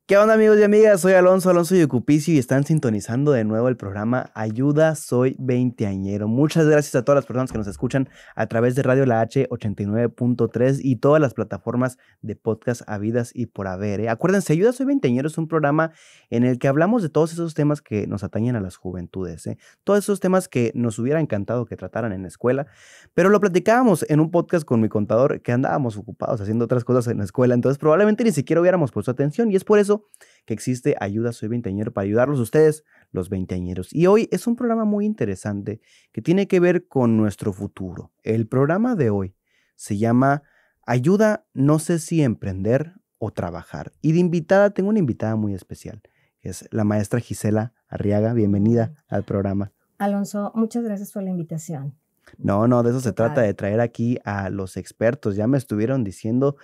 ¿Qué onda, amigos y amigas? Soy Alonso Yucupicio y están sintonizando de nuevo el programa Ayuda, soy veinteañero. Muchas gracias a todas las personas que nos escuchan a través de Radio La H 89.3 y todas las plataformas de podcast habidas y por haber, ¿eh? Acuérdense, Ayuda, soy veinteañero es un programa en el que hablamos de todos esos temas que nos atañen a las juventudes, ¿eh? Todos esos temas que nos hubiera encantado que trataran en la escuela, pero lo platicábamos en un podcast con mi contador que andábamos ocupados haciendo otras cosas en la escuela, entonces probablemente ni siquiera hubiéramos puesto atención y es por eso que existe Ayuda, soy veinteañero para ayudarlos a ustedes, los veinteañeros. Y hoy es un programa muy interesante que tiene que ver con nuestro futuro. El programa de hoy se llama Ayuda, no sé si emprender o trabajar. Y de invitada, tengo una invitada muy especial, que es la maestra Gisela Arriaga. Bienvenida al programa. Alonso, muchas gracias por la invitación. No, de eso se trata, de traer aquí a los expertos. Ya me estuvieron diciendo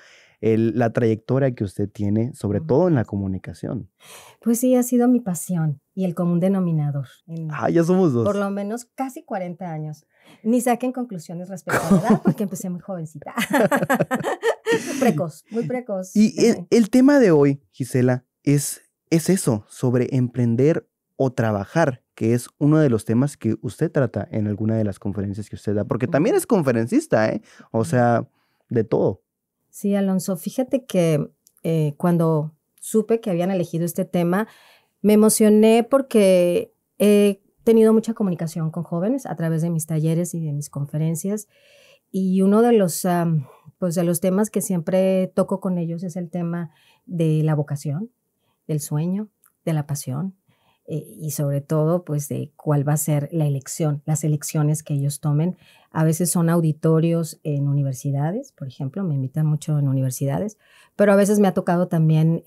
la trayectoria que usted tiene, sobre todo en la comunicación. Pues sí, ha sido mi pasión y el común denominador. Ya somos dos. Por lo menos casi 40 años. Ni saquen conclusiones respecto a la edad porque empecé muy jovencita. Muy precoz. Y el tema de hoy, Gisela, es eso, sobre emprender o trabajar, que es uno de los temas que usted trata en alguna de las conferencias que usted da, porque también es conferencista, ¿eh? O sea, de todo. Sí, Alonso, fíjate que cuando supe que habían elegido este tema, me emocioné porque he tenido mucha comunicación con jóvenes a través de mis talleres y de mis conferencias, y uno de los temas que siempre toco con ellos es el tema de la vocación, del sueño, de la pasión, y sobre todo pues de cuál va a ser la elección, las elecciones que ellos tomen. A veces son auditorios en universidades, por ejemplo, me invitan mucho en universidades, pero a veces me ha tocado también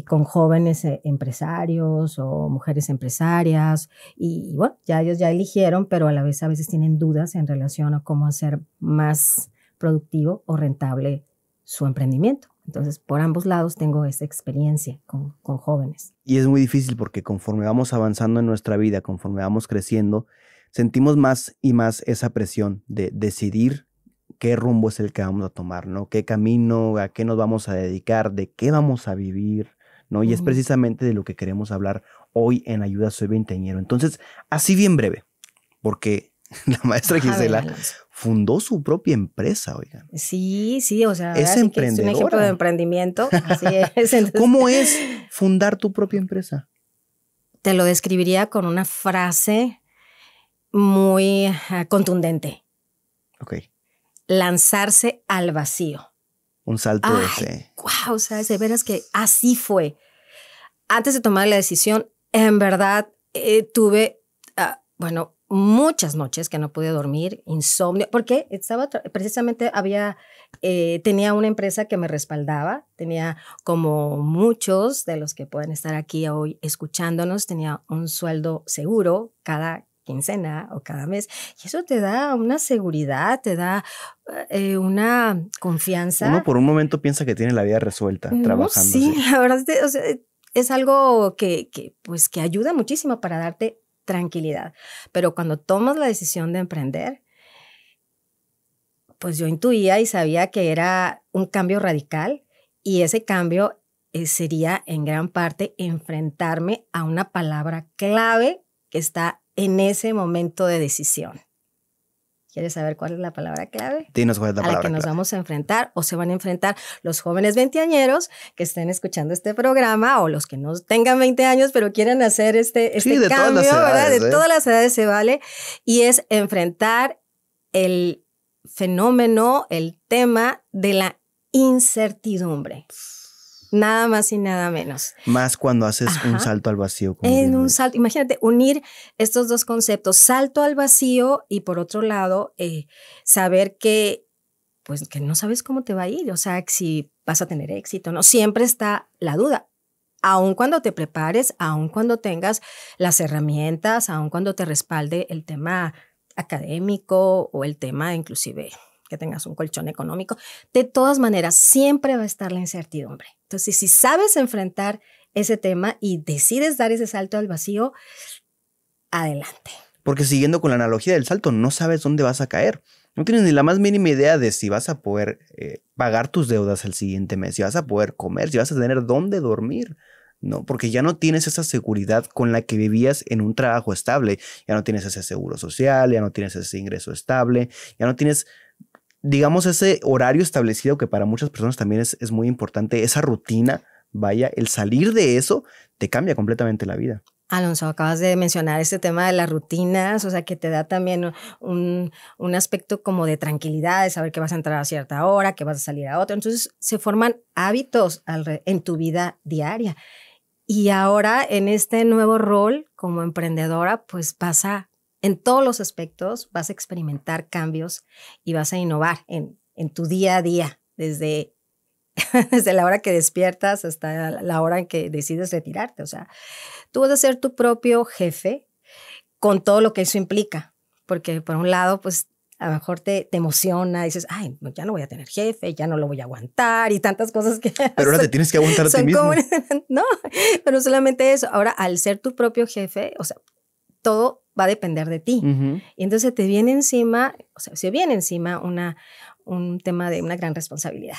con jóvenes empresarios o mujeres empresarias y bueno, ya ellos ya eligieron, pero a la vez a veces tienen dudas en relación a cómo hacer más productivo o rentable su emprendimiento. Entonces, por ambos lados tengo esa experiencia con jóvenes. Y es muy difícil porque conforme vamos avanzando en nuestra vida, conforme vamos creciendo, sentimos más y más esa presión de decidir qué rumbo es el que vamos a tomar, ¿no? Qué camino, a qué nos vamos a dedicar, de qué vamos a vivir, ¿no? Y es precisamente de lo que queremos hablar hoy en Ayuda, soy veinteañero. Entonces, así bien breve, porque la maestra Gisela fundó su propia empresa, oigan. Sí, o sea, es emprendedora. Es un ejemplo de emprendimiento, así es. Entonces, ¿cómo es fundar tu propia empresa? Te lo describiría con una frase muy contundente. Ok. Lanzarse al vacío. Un salto ese. Wow, o sea, de veras que así fue. Antes de tomar la decisión, en verdad tuve, muchas noches que no pude dormir, insomnio, porque tenía una empresa que me respaldaba, tenía como muchos de los que pueden estar aquí hoy escuchándonos, tenía un sueldo seguro cada quincena o cada mes, y eso te da una seguridad, te da una confianza. Uno por un momento piensa que tiene la vida resuelta trabajando. Sí, la verdad es algo que ayuda muchísimo para darte tranquilidad. Pero cuando tomas la decisión de emprender, pues yo intuía y sabía que era un cambio radical y ese cambio sería en gran parte enfrentarme a una palabra clave que está en ese momento de decisión. ¿Quieres saber cuál es la palabra clave? Dinos cuál es la palabra a la que nos clave. vamos a enfrentar o se van a enfrentar los jóvenes veinteañeros que estén escuchando este programa o los que no tengan 20 años pero quieran hacer este de cambio, todas las edades, ¿verdad? De todas las edades se vale. Y es enfrentar el fenómeno, el tema de la incertidumbre. Nada más y nada menos. Más cuando haces un salto al vacío. Imagínate, unir estos dos conceptos, salto al vacío y por otro lado, saber que no sabes cómo te va a ir, o sea, si vas a tener éxito, ¿no? Siempre está la duda. Aun cuando te prepares, aun cuando tengas las herramientas, aun cuando te respalde el tema académico o el tema inclusive que tengas un colchón económico, de todas maneras siempre va a estar la incertidumbre. Entonces, si sabes enfrentar ese tema y decides dar ese salto al vacío, adelante. Porque siguiendo con la analogía del salto, no sabes dónde vas a caer. No tienes ni la más mínima idea de si vas a poder pagar tus deudas el siguiente mes, si vas a poder comer, si vas a tener dónde dormir, ¿no? Porque ya no tienes esa seguridad con la que vivías en un trabajo estable. Ya no tienes ese seguro social, ya no tienes ese ingreso estable, ya no tienes, digamos, ese horario establecido que para muchas personas también es muy importante, esa rutina. Vaya, el salir de eso te cambia completamente la vida. Alonso, acabas de mencionar este tema de las rutinas, o sea, que te da también un aspecto como de tranquilidad, de saber que vas a entrar a cierta hora, que vas a salir a otra. Entonces, se forman hábitos en tu vida diaria. Y ahora, en este nuevo rol como emprendedora, pues en todos los aspectos, vas a experimentar cambios y vas a innovar en tu día a día, desde la hora que despiertas hasta la hora en que decides retirarte. O sea, tú vas a ser tu propio jefe con todo lo que eso implica. Porque por un lado, pues a lo mejor te emociona, dices, ay, ya no voy a tener jefe, ya no lo voy a aguantar y tantas cosas que... Pero ahora te tienes que aguantar a ti mismo. No, pero no solamente eso. Ahora, al ser tu propio jefe, o sea, todo va a depender de ti. Y entonces te viene encima, o sea, se viene encima un tema de una gran responsabilidad.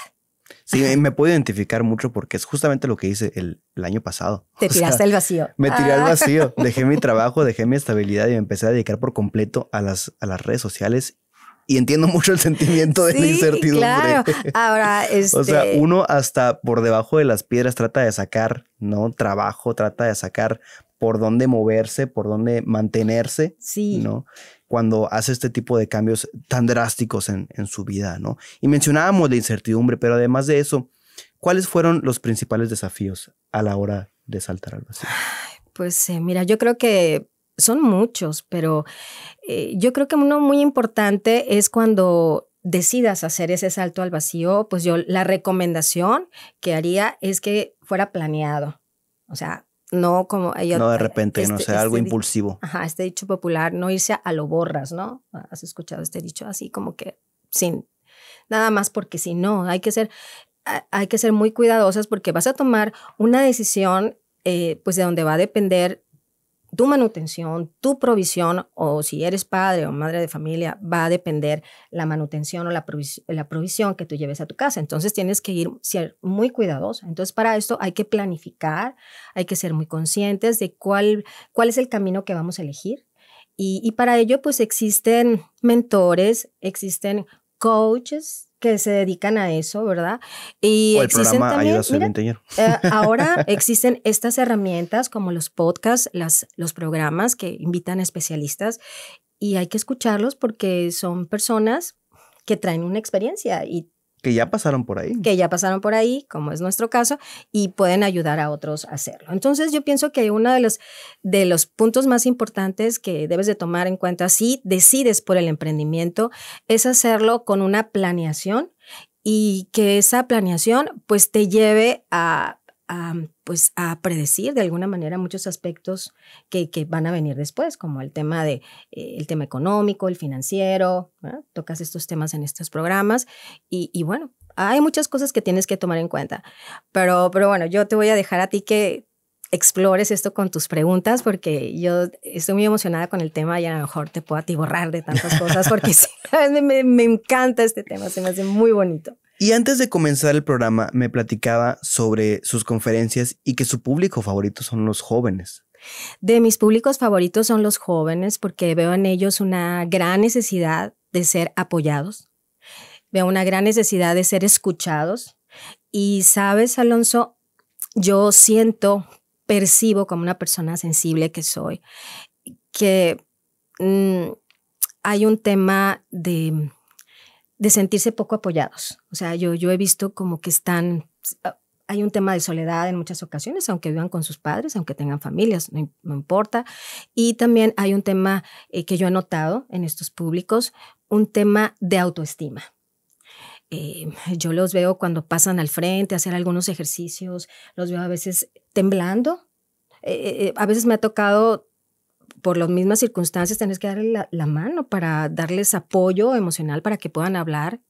Sí, me puedo identificar mucho porque es justamente lo que hice el año pasado. Te tiraste al vacío. Me tiré al vacío, dejé mi trabajo, dejé mi estabilidad y me empecé a dedicar por completo a las redes sociales. Y entiendo mucho el sentimiento de la incertidumbre. Claro. Ahora, O sea, uno hasta por debajo de las piedras trata de sacar, ¿no? Trabajo, trata de sacar por dónde moverse, por dónde mantenerse, ¿no? Cuando hace este tipo de cambios tan drásticos en su vida, ¿no? Y mencionábamos la incertidumbre, pero además de eso, ¿cuáles fueron los principales desafíos a la hora de saltar al vacío? Pues mira, yo creo que son muchos, pero yo creo que uno muy importante es cuando decidas hacer ese salto al vacío, pues yo la recomendación que haría es que fuera planeado. O sea, no como... no de repente, no sea algo impulsivo. Ajá, este dicho popular, no irse a lo borras, ¿no? ¿Has escuchado este dicho? Así como que sin nada más porque si no, hay que ser muy cuidadosas porque vas a tomar una decisión pues de donde va a depender tu manutención, tu provisión, o si eres padre o madre de familia, va a depender la manutención o la provisión que tú lleves a tu casa. Entonces tienes que ser muy cuidadosa. Entonces para esto hay que planificar, hay que ser muy conscientes de cuál es el camino que vamos a elegir. Y para ello pues existen mentores, existen coaches que se dedican a eso, ¿verdad? Y o el programa Ayuda Soy Veinteañero. Ahora existen estas herramientas como los podcasts, los programas que invitan a especialistas y hay que escucharlos porque son personas que traen una experiencia y que ya pasaron por ahí. Que ya pasaron por ahí, como es nuestro caso, y pueden ayudar a otros a hacerlo. Entonces yo pienso que uno de los puntos más importantes que debes de tomar en cuenta si decides por el emprendimiento es hacerlo con una planeación y que esa planeación pues te lleve a predecir de alguna manera muchos aspectos que van a venir después, como el tema económico, el financiero, ¿verdad? Tocas estos temas en estos programas y bueno, hay muchas cosas que tienes que tomar en cuenta, pero bueno, yo te voy a dejar a ti que explores esto con tus preguntas porque yo estoy muy emocionada con el tema y a lo mejor te puedo atiborrar de tantas cosas porque sí, me encanta este tema, se me hace muy bonito. Y antes de comenzar el programa, me platicaba sobre sus conferencias y que su público favorito son los jóvenes. De mis públicos favoritos son los jóvenes porque veo en ellos una gran necesidad de ser apoyados. Veo una gran necesidad de ser escuchados. Y sabes, Alonso, yo percibo como una persona sensible que soy, que hay un tema de sentirse poco apoyados. O sea, yo he visto como que hay un tema de soledad en muchas ocasiones, aunque vivan con sus padres, aunque tengan familias, no importa. Y también hay un tema que yo he notado en estos públicos, un tema de autoestima. Yo los veo cuando pasan al frente a hacer algunos ejercicios, los veo a veces temblando. A veces me ha tocado por las mismas circunstancias tenés que darle la mano para darles apoyo emocional para que puedan hablar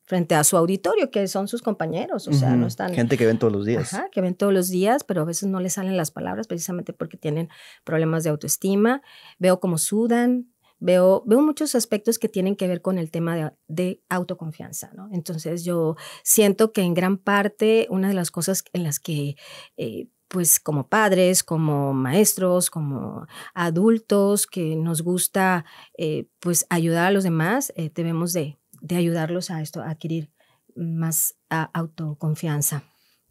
frente a su auditorio, que son sus compañeros, o sea, no están... Gente que ven todos los días. Ajá, que ven todos los días, pero a veces no les salen las palabras precisamente porque tienen problemas de autoestima. Veo cómo sudan, veo muchos aspectos que tienen que ver con el tema de autoconfianza, ¿no? Entonces yo siento que en gran parte una de las cosas en las que pues como padres, como maestros, como adultos que nos gusta pues ayudar a los demás, debemos de ayudarlos a esto, a adquirir más autoconfianza.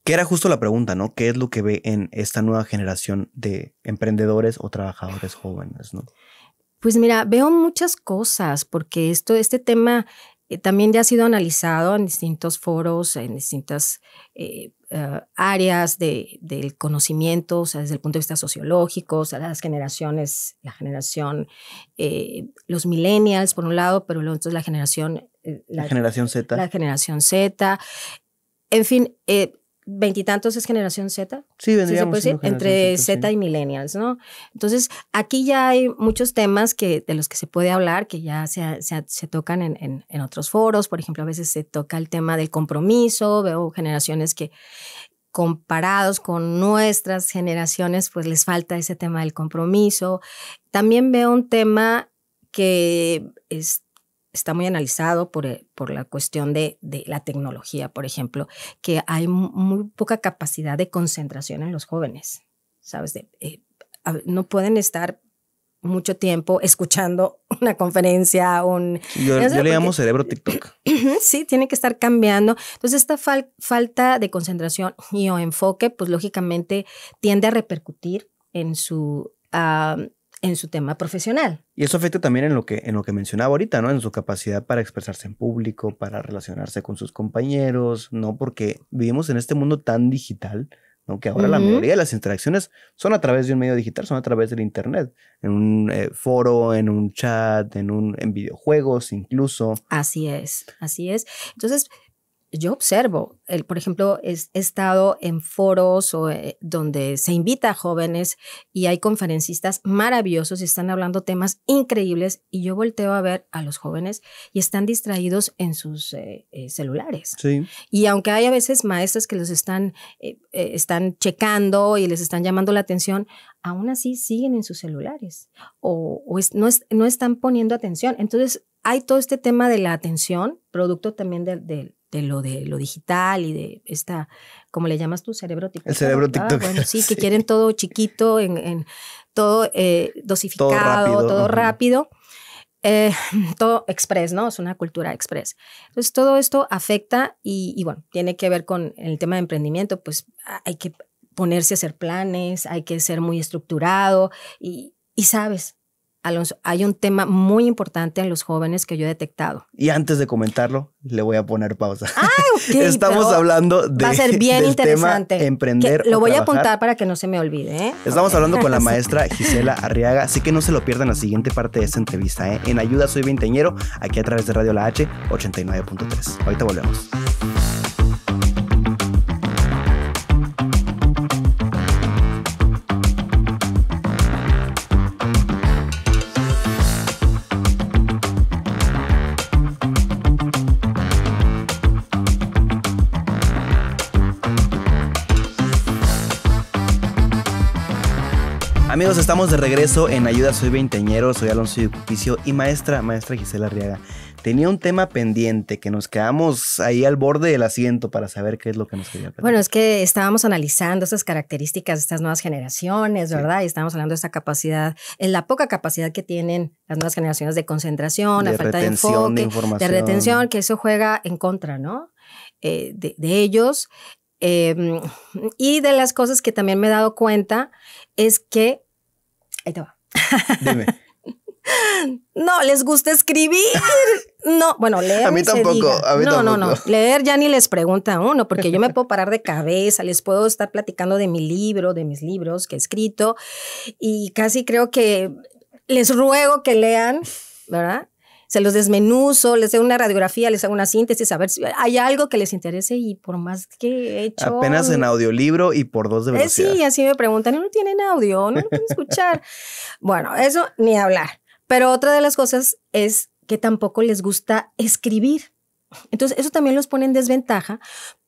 Que era justo la pregunta, ¿no? ¿Qué es lo que ve en esta nueva generación de emprendedores o trabajadores jóvenes, ¿no? Pues mira, veo muchas cosas porque este tema también ya ha sido analizado en distintos foros, en distintas áreas del conocimiento, o sea, desde el punto de vista sociológico, o sea, las generaciones, la generación, los millennials por un lado, pero luego entonces la generación Z. La generación Z. En fin, veintitantos es generación Z. Sí, vendríamos ¿sí entre Z, sí. Y millennials, ¿no? Entonces, aquí ya hay muchos temas de los que se puede hablar, que ya se tocan en otros foros. Por ejemplo, a veces se toca el tema del compromiso. Veo generaciones que, comparados con nuestras generaciones, pues les falta ese tema del compromiso. También veo un tema que está muy analizado por la cuestión de la tecnología, por ejemplo, que hay muy poca capacidad de concentración en los jóvenes, ¿sabes? No pueden estar mucho tiempo escuchando una conferencia, yo le llamo cerebro TikTok. Sí, tiene que estar cambiando. Entonces, esta falta de concentración y o enfoque, pues lógicamente tiende a repercutir en su tema profesional. Y eso afecta también en lo que mencionaba ahorita, ¿no? En su capacidad para expresarse en público, para relacionarse con sus compañeros, ¿no? Porque vivimos en este mundo tan digital, ¿no? Que ahora la mayoría de las interacciones son a través de un medio digital, son a través del internet, en un foro, en un chat, en videojuegos incluso. Así es, así es. Entonces, yo observo, por ejemplo, he estado en foros donde se invita a jóvenes y hay conferencistas maravillosos y están hablando temas increíbles y yo volteo a ver a los jóvenes y están distraídos en sus celulares. Sí. Y aunque hay a veces maestros que los están checando y les están llamando la atención, aún así siguen en sus celulares no están poniendo atención. Entonces, hay todo este tema de la atención, producto también de lo digital y de esta, ¿cómo le llamas tú? Cerebro TikTok. El cerebro TikTok. Bueno, sí, que quieren todo chiquito, en todo dosificado, todo rápido. Todo express, ¿no? Es una cultura express. Entonces, todo esto afecta y bueno, tiene que ver con el tema de emprendimiento, pues hay que ponerse a hacer planes, hay que ser muy estructurado y sabes, Alonso, hay un tema muy importante en los jóvenes que yo he detectado. Y antes de comentarlo, le voy a poner pausa. Ah, ok. Estamos hablando de, va a ser bien del interesante. Tema emprender lo voy trabajar. A apuntar para que no se me olvide. Estamos hablando con la maestra Gisela Arriaga, así que no se lo pierdan la siguiente parte de esta entrevista. En Ayuda Soy Veinteañero, aquí a través de Radio La H 89.3. Ahorita volvemos. Amigos, estamos de regreso en Ayuda Soy Veinteañero, soy Alonso Yucupicio y maestra Gisela Arriaga. Tenía un tema pendiente que nos quedamos ahí al borde del asiento para saber qué es lo que nos quería platicar. Bueno, es que estábamos analizando esas características de estas nuevas generaciones, ¿verdad? Sí. Y estábamos hablando de esta capacidad, la poca capacidad que tienen las nuevas generaciones de concentración, la falta de enfoque, de retención, que eso juega en contra, ¿no? De ellos. Y de las cosas que también me he dado cuenta es que... Ahí te va. Dime. No, les gusta escribir. No, bueno, leer. A mí tampoco. A mí tampoco. No. Leer ya ni les pregunta a uno, porque yo me puedo parar de cabeza, les puedo estar platicando de mi libro, de mis libros que he escrito, y casi creo que les ruego que lean, ¿verdad? Se los desmenuzo, les hago una radiografía, les hago una síntesis, a ver si hay algo que les interese y por más que he hecho... Apenas en audiolibro y por 2 de velocidad. Sí, así me preguntan, no tienen audio, no lo pueden escuchar. Bueno, eso ni hablar. Pero otra de las cosas es que tampoco les gusta escribir. Entonces, eso también los pone en desventaja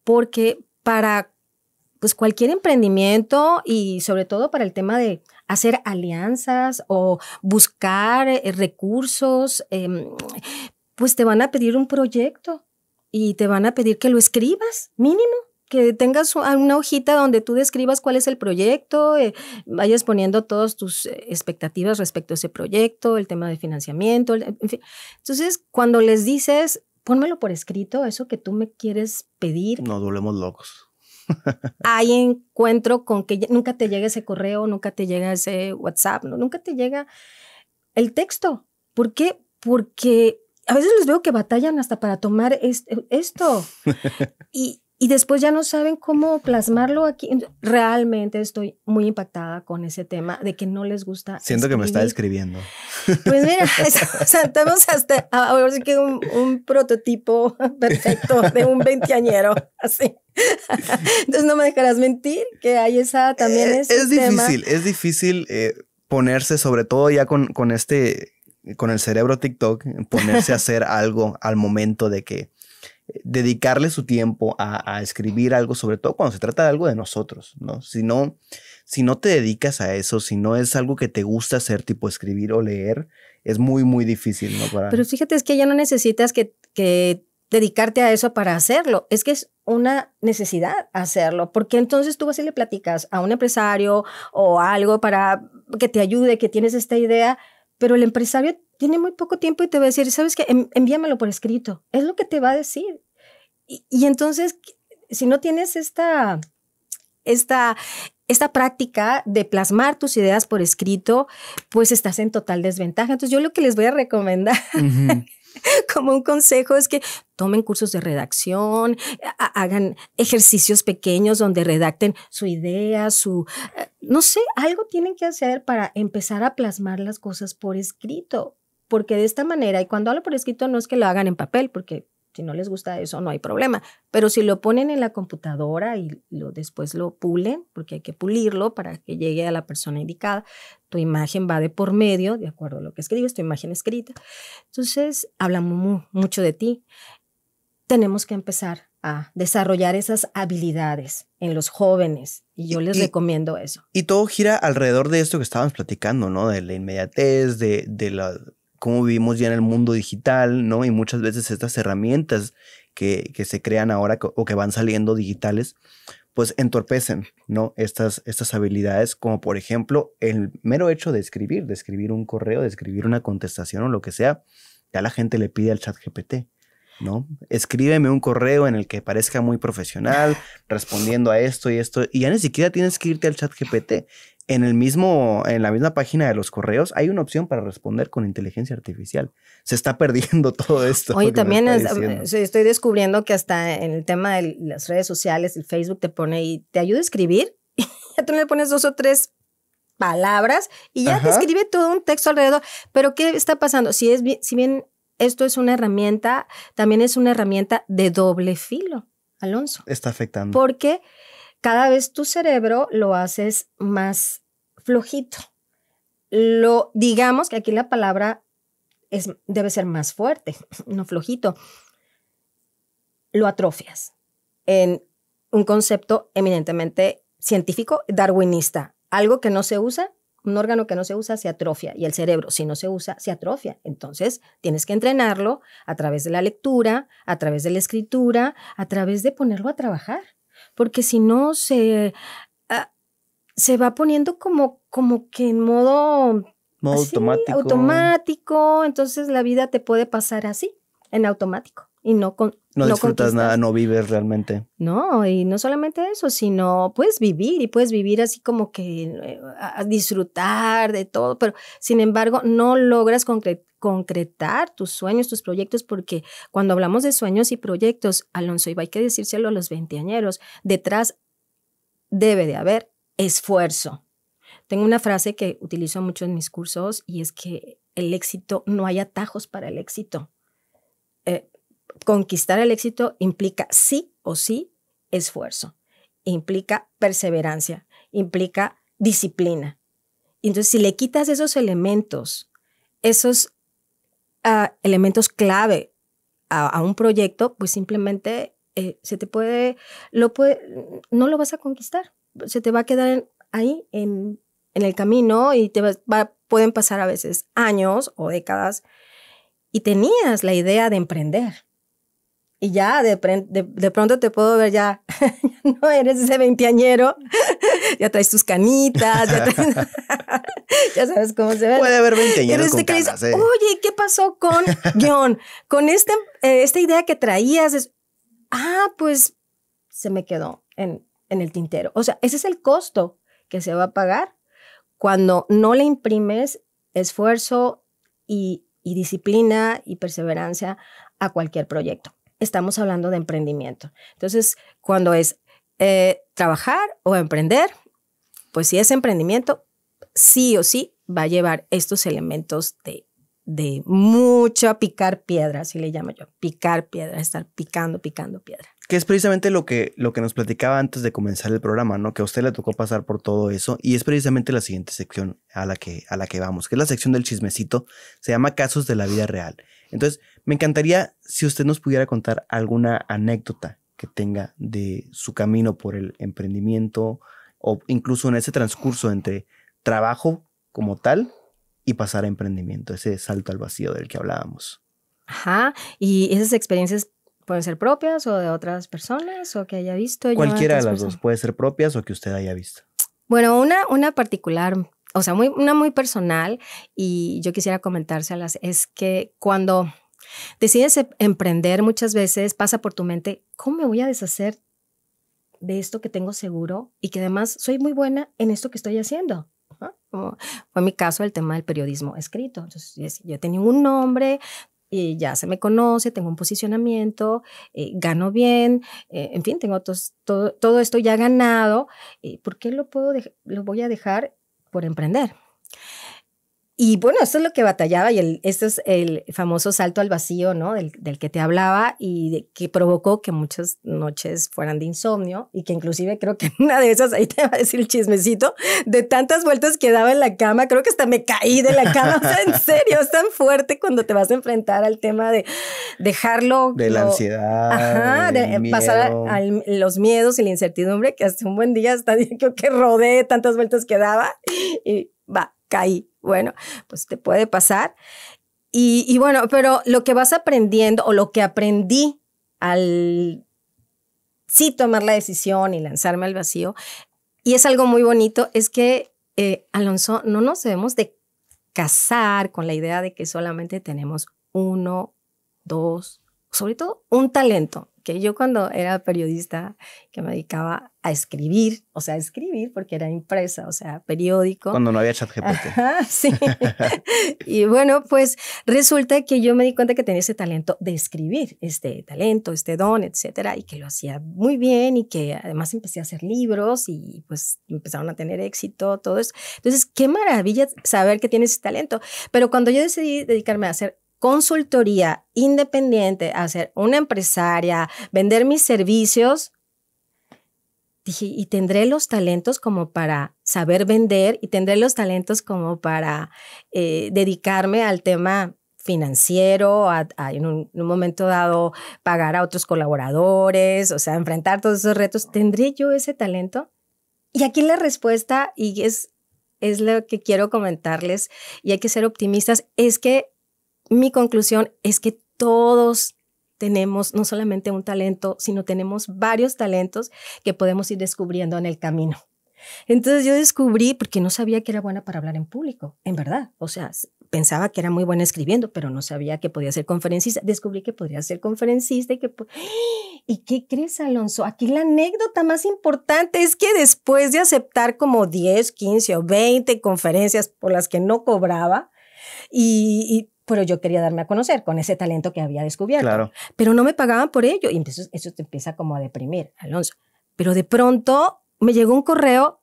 porque para pues cualquier emprendimiento y sobre todo para el tema de hacer alianzas o buscar recursos, pues te van a pedir un proyecto y te van a pedir que lo escribas, mínimo. Que tengas una hojita donde tú describas cuál es el proyecto, vayas poniendo todas tus expectativas respecto a ese proyecto, el tema de financiamiento, en fin. Entonces, cuando les dices, pónmelo por escrito, eso que tú me quieres pedir. Nos volvemos locos. Hay encuentro con que nunca te llega ese correo, nunca te llega ese WhatsApp, nunca te llega el texto. ¿Por qué? Porque a veces les veo que batallan hasta para tomar esto. Y después ya no saben cómo plasmarlo aquí. Realmente estoy muy impactada con ese tema de que no les gusta Siento escribir. que me está describiendo. Pues mira, estamos hasta ahora sí que un prototipo perfecto de un veinteañero, así. Entonces no me dejarás mentir que hay esa también ese tema. Es difícil ponerse, sobre todo ya con el cerebro TikTok, ponerse a hacer algo al momento de que dedicarle su tiempo a escribir algo, sobre todo cuando se trata de algo de nosotros, ¿no? Si no te dedicas a eso, si no es algo que te gusta hacer, tipo escribir o leer, es muy, muy difícil, ¿no? Pero fíjate, es que ya no necesitas que dedicarte a eso para hacerlo. Es que es una necesidad hacerlo, porque entonces tú vas y le platicas a un empresario o algo para que te ayude, que tienes esta idea, pero el empresario tiene muy poco tiempo y te va a decir, ¿sabes qué? Envíamelo por escrito. Es lo que te va a decir. Y entonces, si no tienes esta práctica de plasmar tus ideas por escrito, pues estás en total desventaja. Entonces, yo lo que les voy a recomendar como un consejo es que tomen cursos de redacción, hagan ejercicios pequeños donde redacten su idea, no sé, algo tienen que hacer para empezar a plasmar las cosas por escrito. Porque de esta manera, y cuando hablo por escrito no es que lo hagan en papel, porque si no les gusta eso no hay problema, pero si lo ponen en la computadora y después lo pulen, porque hay que pulirlo para que llegue a la persona indicada, tu imagen va de por medio, de acuerdo a lo que escribes, tu imagen escrita. Entonces, hablamos mucho de ti. Tenemos que empezar a desarrollar esas habilidades en los jóvenes y yo les recomiendo eso. Y todo gira alrededor de esto que estábamos platicando, ¿no? De la inmediatez, de cómo vivimos ya en el mundo digital, ¿no? Y muchas veces estas herramientas que se crean ahora o que van saliendo digitales, pues entorpecen, ¿no? Estas habilidades, como por ejemplo el mero hecho de escribir un correo, de escribir una contestación o lo que sea, ya la gente le pide al ChatGPT, ¿no? Escríbeme un correo en el que parezca muy profesional, respondiendo a esto y esto, y ya ni siquiera tienes que irte al ChatGPT. En la misma página de los correos hay una opción para responder con inteligencia artificial. Se está perdiendo todo esto. Oye, también estoy descubriendo que hasta en el tema de las redes sociales, el Facebook te pone y te ayuda a escribir. Ya tú le pones 2 o 3 palabras y ya te escribe todo un texto alrededor. Pero ¿qué está pasando? Si bien esto es una herramienta, también es una herramienta de doble filo, Alonso. Está afectando. Porque cada vez tu cerebro lo haces más flojito. Digamos que aquí la palabra debe ser más fuerte, no flojito. Lo atrofias en un concepto eminentemente científico, darwinista. Algo que no se usa, un órgano que no se usa se atrofia y el cerebro, si no se usa, se atrofia. Entonces, tienes que entrenarlo a través de la lectura, a través de la escritura, a través de ponerlo a trabajar. Porque si no, se va poniendo como que en modo así, automático. Entonces la vida te puede pasar así, en automático. Y no disfrutas nada, no vives realmente. No, y no solamente eso, sino puedes vivir y puedes vivir así como que a disfrutar de todo, pero sin embargo no logras concretar tus sueños, tus proyectos, porque cuando hablamos de sueños y proyectos, Alonso, y hay que decírselo a los veinteañeros, detrás debe de haber esfuerzo. Tengo una frase que utilizo mucho en mis cursos y es que el éxito, no hay atajos para el éxito. Conquistar el éxito implica sí o sí esfuerzo, implica perseverancia, implica disciplina. Entonces, si le quitas esos elementos clave a un proyecto, pues simplemente se te no lo vas a conquistar. Se te va a quedar ahí en el camino y pueden pasar a veces años o décadas y tenías la idea de emprender. Y ya de pronto te puedo ver ya no eres ese veinteañero, ya traes tus canitas, ya sabes cómo se ve. Puede haber veinteañeros con canas, dice, oye, ¿qué pasó con con esta idea que traías? Pues se me quedó en el tintero. O sea, ese es el costo que se va a pagar cuando no le imprimes esfuerzo y disciplina y perseverancia a cualquier proyecto. Estamos hablando de emprendimiento. Entonces, cuando es trabajar o emprender, pues si es emprendimiento, sí o sí va a llevar estos elementos de mucha picar piedra, así le llamo yo, picar piedra, estar picando piedra. Que es precisamente lo que nos platicaba antes de comenzar el programa, ¿no? Que a usted le tocó pasar por todo eso y es precisamente la siguiente sección a la que vamos, que es la sección del chismecito, se llama Casos de la Vida Real. Entonces, me encantaría si usted nos pudiera contar alguna anécdota que tenga de su camino por el emprendimiento o incluso en ese transcurso entre trabajo como tal y pasar a emprendimiento, ese salto al vacío del que hablábamos. Ajá, y esas experiencias pueden ser propias o de otras personas o que haya visto. Cualquiera de las dos, puede ser propias o que usted haya visto. Bueno, una particular, o sea, una muy personal y yo quisiera comentárselas, es que cuando decides emprender muchas veces pasa por tu mente, ¿cómo me voy a deshacer de esto que tengo seguro y que además soy muy buena en esto que estoy haciendo? Como fue mi caso el tema del periodismo escrito. Entonces, yo tenía un nombre y ya se me conoce, tengo un posicionamiento, gano bien, en fin, tengo todo esto ya ganado. ¿Por qué lo voy a dejar por emprender? Y bueno, esto es lo que batallaba y esto es el famoso salto al vacío, ¿no? Del que te hablaba y que provocó que muchas noches fueran de insomnio y que inclusive creo que una de esas, ahí te va a decir el chismecito, de tantas vueltas que daba en la cama, creo que hasta me caí de la cama. O sea, en serio, es tan fuerte cuando te vas a enfrentar al tema de dejarlo. De la ansiedad. Ajá, de pasar a los miedos y la incertidumbre, que hasta un buen día hasta creo que rodé tantas vueltas que daba y caí. Bueno, pues te puede pasar. Y bueno, pero lo que vas aprendiendo o lo que aprendí al sí tomar la decisión y lanzarme al vacío, y es algo muy bonito, es que, Alonso, no nos debemos de casar con la idea de que solamente tenemos uno, dos, sobre todo un talento. Que yo cuando era periodista, que me dedicaba a escribir, o sea, a escribir porque era impresa, o sea, periódico. Cuando no había ChatGPT. Ajá, sí. Y bueno, pues resulta que yo me di cuenta que tenía ese talento de escribir, este talento, este don, etcétera, y que lo hacía muy bien y que además empecé a hacer libros y pues empezaron a tener éxito, todo eso. Entonces, qué maravilla saber que tienes ese talento. Pero cuando yo decidí dedicarme a hacer consultoría independiente, a ser una empresaria, vender mis servicios, dije, y tendré los talentos como para saber vender y tendré los talentos como para dedicarme al tema financiero, en un momento dado pagar a otros colaboradores, o sea, enfrentar todos esos retos. ¿Tendré yo ese talento? Y aquí la respuesta, y es lo que quiero comentarles, y hay que ser optimistas, es que mi conclusión es que todos tenemos no solamente un talento, sino tenemos varios talentos que podemos ir descubriendo en el camino. Entonces yo descubrí, porque no sabía que era buena para hablar en público, en verdad. O sea, pensaba que era muy buena escribiendo, pero no sabía que podía ser conferencista. Descubrí que podría ser conferencista ¿Y qué crees, Alonso? Aquí la anécdota más importante es que después de aceptar como 10, 15 o 20 conferencias por las que no cobraba, pero yo quería darme a conocer con ese talento que había descubierto. Claro. Pero no me pagaban por ello. Y entonces eso te empieza como a deprimir, Alonso. Pero de pronto me llegó un correo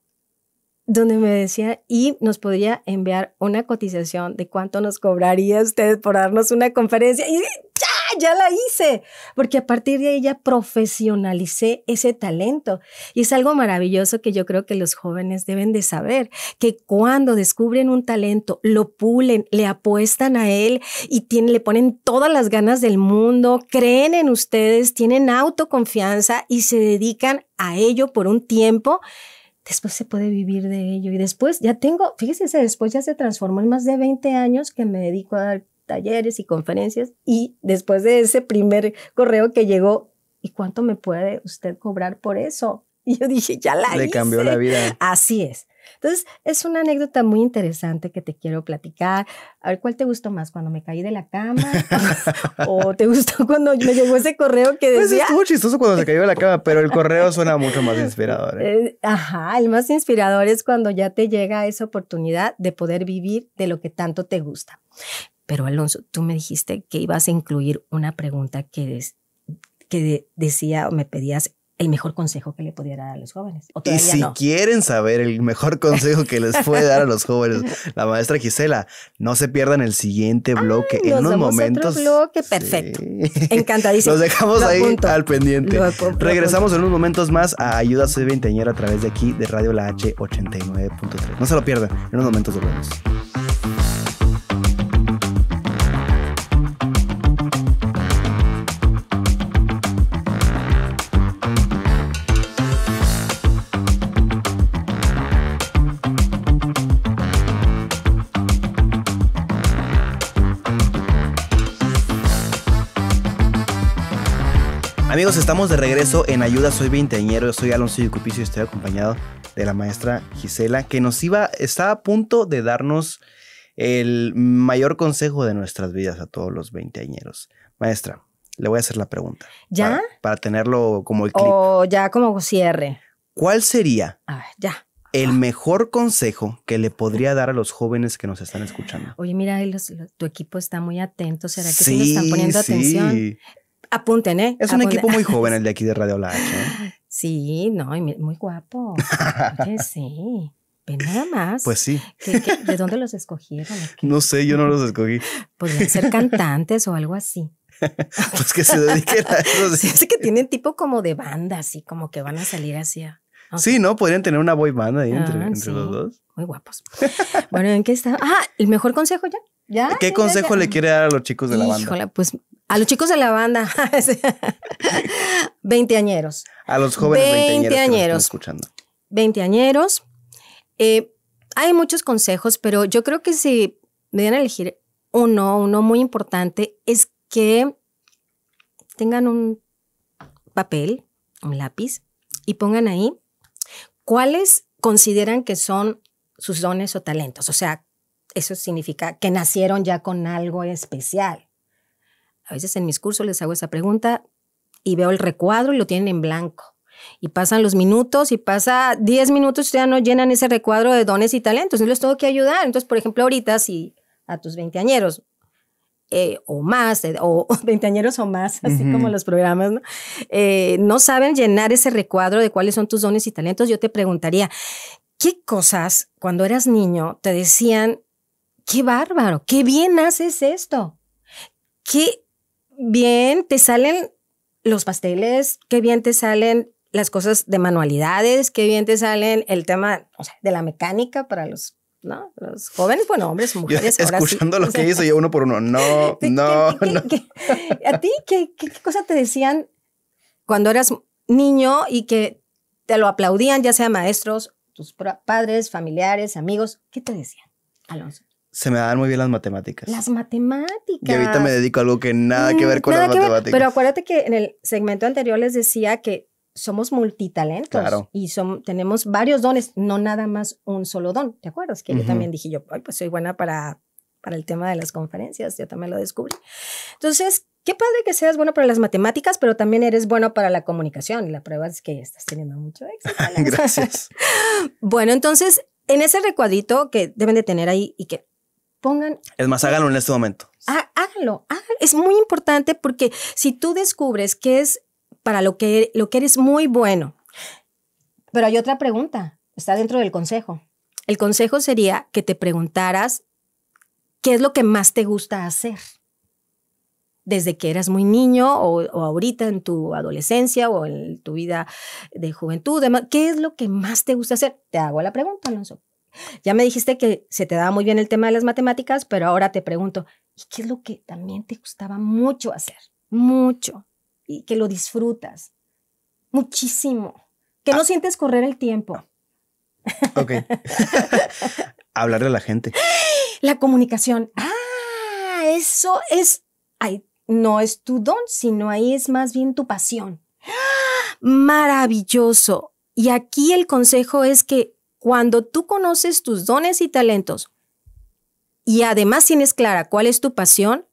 donde me decía, y nos podría enviar una cotización de cuánto nos cobraría usted por darnos una conferencia. Y ¡ya! ya la hice, porque a partir de ahí ya profesionalicé ese talento. Y es algo maravilloso que yo creo que los jóvenes deben de saber, que cuando descubren un talento, lo pulen, le apuestan a él y le ponen todas las ganas del mundo, creen en ustedes, tienen autoconfianza y se dedican a ello por un tiempo. Después se puede vivir de ello. Y después ya fíjese, después ya se transformó en más de 20 años que me dedico a dar talleres y conferencias. Y después de ese primer correo que llegó, ¿y cuánto me puede usted cobrar por eso? Y yo dije, ya la hice. Le cambió la vida. Así es. Entonces, es una anécdota muy interesante que te quiero platicar. A ver, ¿cuál te gustó más? ¿Cuando me caí de la cama? ¿O te gustó cuando me llegó ese correo que decía? Pues estuvo chistoso cuando se cayó de la cama, pero el correo suena mucho más inspirador. El más inspirador es cuando ya te llega esa oportunidad de poder vivir de lo que tanto te gusta. Pero, Alonso, tú me dijiste que ibas a incluir una pregunta que decía o me pedías el mejor consejo que le pudiera dar a los jóvenes. Y si quieren saber el mejor consejo que les puede dar a los jóvenes, la maestra Gisela, no se pierdan el siguiente bloque. En unos momentos. Otro bloque, perfecto. Sí. Encantadísimo. Los dejamos ahí al pendiente. Regresamos en unos momentos más a Ayuda Soy Veinteañero a través de aquí de Radio La H 89.3. No se lo pierdan. En unos momentos volvemos. Amigos, estamos de regreso en Ayuda Soy Veinteañero. Yo soy Alonso Yucupicio y estoy acompañado de la maestra Gisela, que estaba a punto de darnos el mayor consejo de nuestras vidas a todos los veinteañeros. Maestra, le voy a hacer la pregunta. ¿Ya? Para tenerlo como el clip. O ya como cierre. ¿Cuál sería ya el mejor consejo que le podría dar a los jóvenes que nos están escuchando? Oye, mira, tu equipo está muy atento. ¿Será que sí nos están poniendo atención? Apunten, ¿eh? Es un equipo muy joven el de aquí de Radio La H, ¿eh? Sí, no, y muy guapo. Oye, sí. Ve nada más. Pues sí. ¿De dónde los escogieron? No sé, yo no los escogí. Podrían ser cantantes o algo así. Pues que se dediquen a eso. Sí, es que tienen tipo como de banda, así como que van a salir hacia... Okay. Sí, ¿no? Podrían tener una boy band ahí entre los dos. Muy guapos. Bueno, ¿en qué está? ¿El mejor consejo ya? ¿Ya? ¿Qué consejo le quiere dar a los chicos de la banda? Híjole, pues a los chicos de la banda. Veinteañeros. A los jóvenes veinteañeros que nos están escuchando. Veinteañeros. Hay muchos consejos, pero yo creo que si me dieran a elegir uno muy importante es que tengan un papel, un lápiz y pongan ahí cuáles consideran que son sus dones o talentos. O sea, eso significa que nacieron ya con algo especial. A veces en mis cursos les hago esa pregunta y veo el recuadro y lo tienen en blanco. Y pasan los minutos y pasa 10 minutos y ya no llenan ese recuadro de dones y talentos. Yo les tengo que ayudar. Entonces, por ejemplo, ahorita si a tus veinteañeros o más, o veinteañeros o más, así como los programas, ¿no? No saben llenar ese recuadro de cuáles son tus dones y talentos, yo te preguntaría, ¿qué cosas cuando eras niño te decían, qué bárbaro, qué bien haces esto? Qué bien te salen los pasteles, qué bien te salen las cosas de manualidades, qué bien te salen el tema, o sea, de la mecánica para los jóvenes, bueno, hombres, mujeres. Yo, escuchando lo que hizo yo uno por uno. No. ¿A ti qué cosa te decían cuando eras niño y que te lo aplaudían, ya sea maestros, tus padres, familiares, amigos? ¿Qué te decían, Alonso? Se me dan muy bien las matemáticas. Las matemáticas. Y ahorita me dedico a algo que nada que ver con las matemáticas. Pero acuérdate que en el segmento anterior les decía que somos multitalentos. Claro. Y tenemos varios dones, no nada más un solo don. ¿Te acuerdas? Que yo también dije pues soy buena para el tema de las conferencias. Yo también lo descubrí. Entonces, qué padre que seas bueno para las matemáticas, pero también eres bueno para la comunicación. Y la prueba es que estás teniendo mucho éxito. Gracias. Bueno, entonces, en ese recuadrito que deben de tener ahí y que pongan... Es más, háganlo en este momento. Háganlo. Es muy importante porque si tú descubres que es para lo que eres muy bueno. Pero hay otra pregunta, está dentro del consejo. El consejo sería que te preguntaras qué es lo que más te gusta hacer. desde que eras muy niño o ahorita en tu adolescencia o en tu vida de juventud? ¿Qué es lo que más te gusta hacer? Te hago la pregunta, Alonso. Ya me dijiste que se te daba muy bien el tema de las matemáticas, pero ahora te pregunto, ¿y qué es lo que también te gustaba mucho hacer? Mucho. Y que lo disfrutas muchísimo. Que no sientes correr el tiempo. Ok. Hablarle a la gente. La comunicación. Eso es... Ay, no es tu don, sino ahí es más bien tu pasión. Maravilloso. Y aquí el consejo es que cuando tú conoces tus dones y talentos y además tienes clara cuál es tu pasión,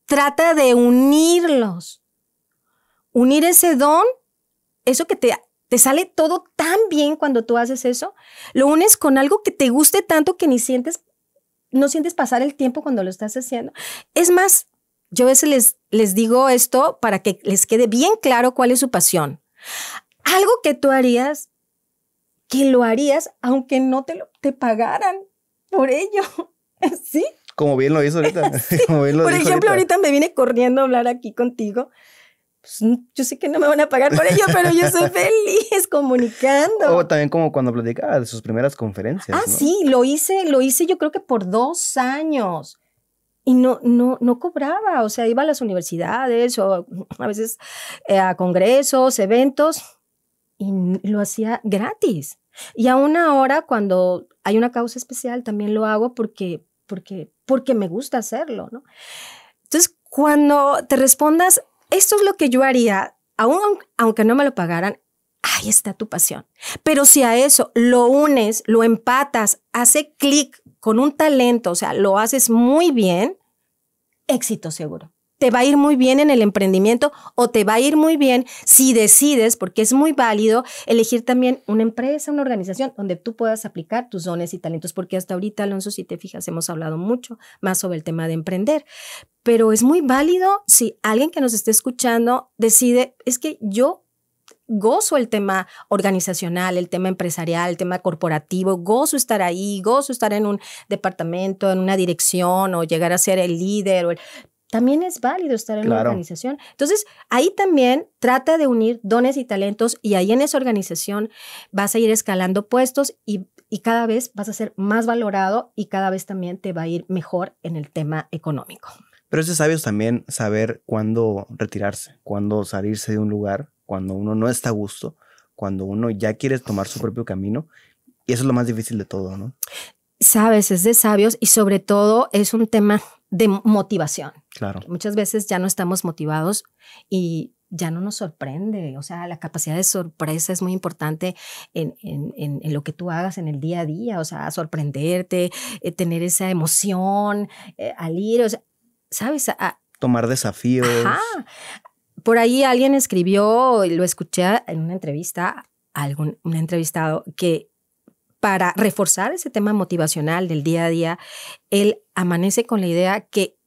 trata de unirlos. Unir ese don, eso que te sale todo tan bien cuando tú haces eso, lo unes con algo que te guste tanto que no sientes pasar el tiempo cuando lo estás haciendo. Es más, yo a veces les digo esto para que les quede bien claro cuál es su pasión. Algo que tú harías, que lo harías aunque no te pagaran por ello. ¿Sí? Como bien lo hizo ahorita. Sí. Por ejemplo, ahorita me vine corriendo a hablar aquí contigo. Pues, yo sé que no me van a pagar por ello, pero yo soy feliz comunicando. O también como cuando platicaba de sus primeras conferencias. ¿no? Sí, lo hice yo creo que por 2 años. Y no cobraba, o sea, iba a las universidades o a veces a congresos, eventos, y lo hacía gratis. Y aún ahora, cuando hay una causa especial, también lo hago porque me gusta hacerlo, ¿no? Entonces, cuando te respondas, esto es lo que yo haría, aunque no me lo pagaran, ahí está tu pasión. Pero si a eso lo unes, lo empatas, hace clic con un talento, o sea, lo haces muy bien, éxito seguro. Te va a ir muy bien en el emprendimiento o te va a ir muy bien si decides, porque es muy válido, elegir también una empresa, una organización donde tú puedas aplicar tus dones y talentos, porque hasta ahorita, Alonso, si te fijas, hemos hablado mucho más sobre el tema de emprender, pero es muy válido si alguien que nos esté escuchando decide, es que yo gozo el tema organizacional, el tema empresarial, el tema corporativo, gozo estar ahí, gozo estar en un departamento, en una dirección o llegar a ser el líder. También es válido estar en una organización. Entonces, ahí también trata de unir dones y talentos y ahí en esa organización vas a ir escalando puestos y cada vez vas a ser más valorado y cada vez también te va a ir mejor en el tema económico. Pero es de sabios también saber cuándo retirarse, cuándo salirse de un lugar, cuando uno no está a gusto, cuando uno ya quiere tomar su propio camino. Y eso es lo más difícil de todo, ¿no? Sabes, es de sabios y sobre todo es un tema de motivación. Claro. Muchas veces ya no estamos motivados y ya no nos sorprende. O sea, la capacidad de sorpresa es muy importante en lo que tú hagas en el día a día. O sea, sorprenderte, tener esa emoción al ir. O sea, ¿sabes? Tomar desafíos. Ajá. Por ahí alguien escribió, y lo escuché en una entrevista, un entrevistado, que para reforzar ese tema motivacional del día a día, él amanece con la idea que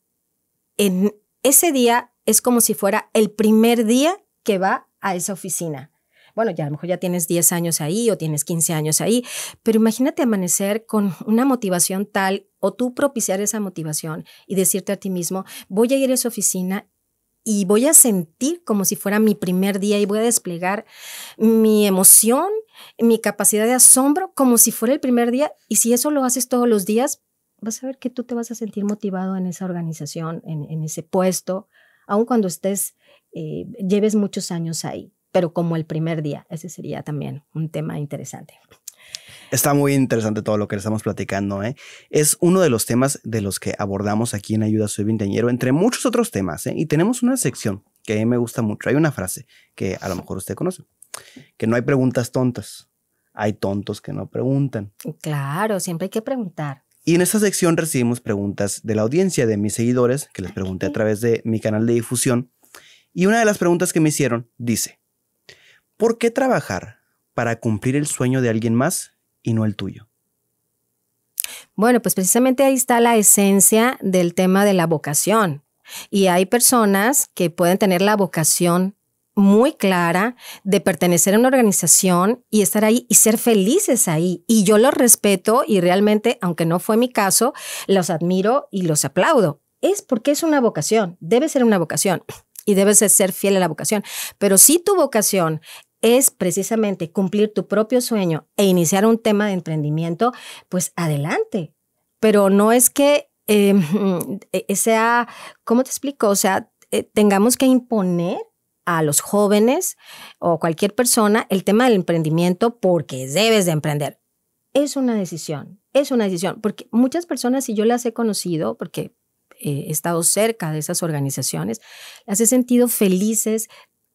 en ese día es como si fuera el primer día que va a esa oficina. Bueno, ya a lo mejor ya tienes 10 años ahí o tienes 15 años ahí, pero imagínate amanecer con una motivación tal o tú propiciar esa motivación y decirte a ti mismo, voy a ir a esa oficina y voy a sentir como si fuera mi primer día y voy a desplegar mi emoción, mi capacidad de asombro como si fuera el primer día. Y si eso lo haces todos los días, vas a ver que tú te vas a sentir motivado en esa organización, en ese puesto, aun cuando lleves muchos años ahí, pero como el primer día. Ese sería también un tema interesante. Está muy interesante todo lo que le estamos platicando, ¿eh? Es uno de los temas de los que abordamos aquí en Ayuda Soy Veinteañero, entre muchos otros temas, ¿eh? Y tenemos una sección que a mí me gusta mucho. Hay una frase que a lo mejor usted conoce, que no hay preguntas tontas, hay tontos que no preguntan. Claro, siempre hay que preguntar. Y en esta sección recibimos preguntas de la audiencia, de mis seguidores, que les pregunté a través de mi canal de difusión. Y una de las preguntas que me hicieron dice, ¿por qué trabajar para cumplir el sueño de alguien más y no el tuyo? Bueno, pues precisamente ahí está la esencia del tema de la vocación. Y hay personas que pueden tener la vocación muy clara de pertenecer a una organización y estar ahí y ser felices ahí. Y yo los respeto y realmente, aunque no fue mi caso, los admiro y los aplaudo. es porque es una vocación, debe ser una vocación y debes ser fiel a la vocación. Pero si tu vocación es precisamente cumplir tu propio sueño e iniciar un tema de emprendimiento, pues adelante. Pero no es que sea, ¿cómo te explico? O sea, tengamos que imponer a los jóvenes o cualquier persona el tema del emprendimiento porque debes de emprender. Es una decisión, porque muchas personas, y yo las he conocido, porque he estado cerca de esas organizaciones, las he sentido felices,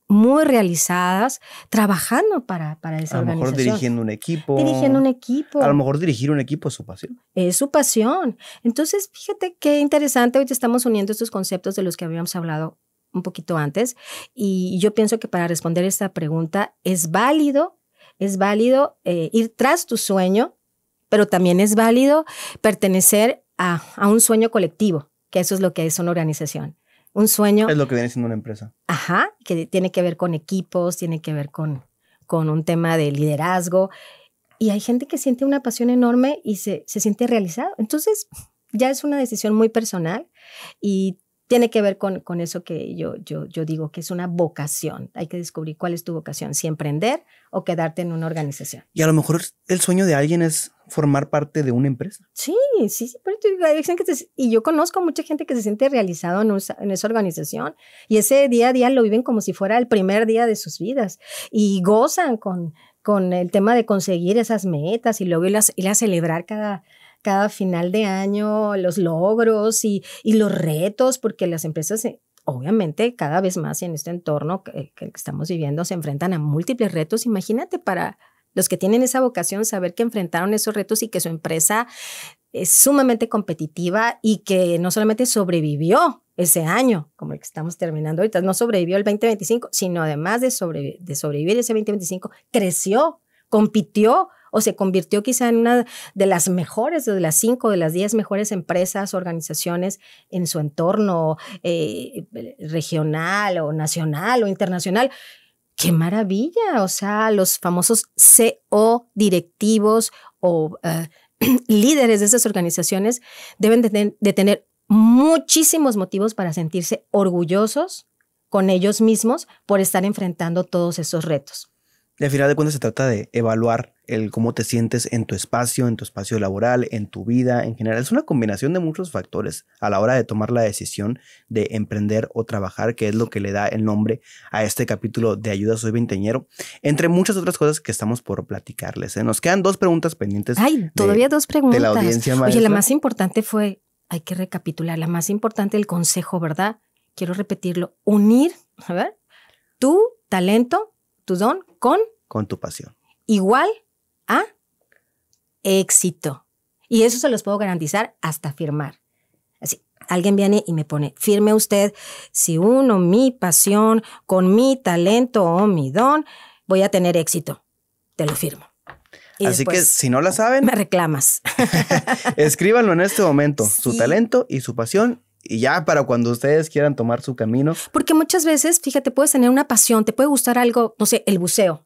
muy realizadas, trabajando para esa organización. A lo mejor dirigiendo un equipo. A lo mejor dirigir un equipo es su pasión. Es su pasión. Entonces, fíjate qué interesante, hoy te estamos uniendo estos conceptos de los que habíamos hablado un poquito antes, y yo pienso que para responder esta pregunta es válido ir tras tu sueño, pero también es válido pertenecer a un sueño colectivo, que eso es lo que es una organización. Un sueño. Es lo que viene siendo una empresa. Ajá, que tiene que ver con equipos, tiene que ver con un tema de liderazgo. Y hay gente que siente una pasión enorme y se siente realizado. Entonces, ya es una decisión muy personal y tiene que ver con eso que yo digo que es una vocación. Hay que descubrir cuál es tu vocación, si emprender o quedarte en una organización. Y a lo mejor el sueño de alguien es formar parte de una empresa. Sí. Pero y yo conozco mucha gente que se siente realizado en esa organización y ese día a día lo viven como si fuera el primer día de sus vidas y gozan con el tema de conseguir esas metas y luego ir a celebrar cada final de año, los logros y los retos, porque las empresas, obviamente, cada vez más en este entorno que estamos viviendo, se enfrentan a múltiples retos. Imagínate para los que tienen esa vocación, saber que enfrentaron esos retos y que su empresa es sumamente competitiva y que no solamente sobrevivió ese año, como el que estamos terminando ahorita, no sobrevivió el 2025, sino además de sobrevivir ese 2025, creció, compitió, o se convirtió quizá en una de las mejores, de las 5, de las 10 mejores empresas, organizaciones en su entorno regional o nacional o internacional. ¡Qué maravilla! O sea, los famosos CEO, directivos o líderes de esas organizaciones deben de tener muchísimos motivos para sentirse orgullosos con ellos mismos por estar enfrentando todos esos retos. Y al final de cuentas se trata de evaluar el cómo te sientes en tu espacio laboral, en tu vida en general. Es una combinación de muchos factores a la hora de tomar la decisión de emprender o trabajar, que es lo que le da el nombre a este capítulo de Ayuda, soy veinteañero, entre muchas otras cosas que estamos por platicarles. Nos quedan 2 preguntas pendientes. Todavía 2 preguntas. De la audiencia maestra. Oye, la más importante fue, hay que recapitular, la más importante, el consejo, ¿verdad? Quiero repetirlo, unir, a ver, tu talento, tu don con tu pasión. Igual a éxito. Y eso se los puedo garantizar hasta firmar. Así, alguien viene y me pone, firme usted, si uno mi pasión con mi talento o mi don, voy a tener éxito. Te lo firmo. Y así que si no la saben, me reclamas. Escríbanlo en este momento, sí. Su talento y su pasión. Y ya para cuando ustedes quieran tomar su camino. Porque muchas veces, fíjate, puedes tener una pasión, te puede gustar algo, no sé, el buceo.